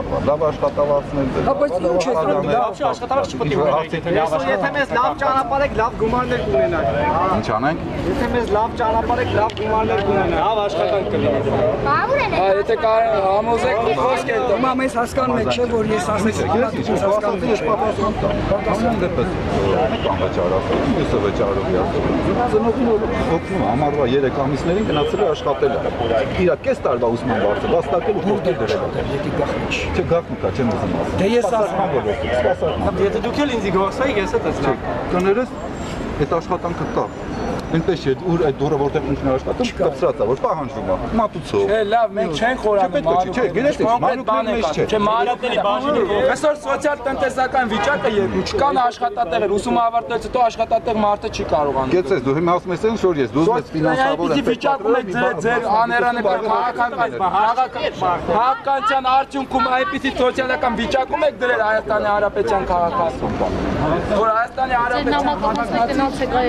բավական լավ աշխատավարձներ դեր։ Աշխատավարձ չպետք է եթե մեզ լավ ճանապարհ եք, լավ գումարներ կունենաք։ Ինչ անենք։ Եթե մեզ լավ ճանապարհ եք, լավ գումարներ կունենաք, լավ աշխատանք կլինի։ Եթե համոզեք խոսք եք, Հիմա մեզ հասկանում եք, չէ՞ որ ես ասեցի, հիմա դուք ինձ հասկանում եք։ Պատասխան դեպս բան վճարած, մյուսը վճարովի ծնողին օգնում ամառվա 3 ամիսներին գնացել է աշխատել։ Իր կես տարվա ուսման բարձր, վաստակել ու փոխել դրել։ Չէ, գաղտնի կա, չեմ ուզում ասել։ Դե ես ասում Եթե դուք էլ ինձ գողացայիք, ես էլ տեսնամ։ Կներես այդ աշխատանքը կա։ Այնպես է, ուր այդ դուրը որտեղ ինքն աշխատում, կպսրած է, որ պահանջվում է, մատուցով։ Չէ, լավ, մենք չենք խորանում Չէ, գիտես, մանուկների մեջ չէ։ Չէ, մանուկների բաժինը։ Այսօր սոցիալ-տնտեսական վիճակը երկու չկան աշխատատեղեր, ուսումը ավարտելուց հետո աշխատատեղ մարդը չի կարողանում։ Գեցես, դու հիմա ասում ես, որ ես դու ես ֆինանսավոր եմ։ Վիճակում եք ձեր աներանեկան քաղաքականության արդյունքում այնպիսի սոցիալական վիճակում եք դրել Հայաստանի Հանրապետության քաղաքացիություն։ Որ Հայաստանի Հանրապետության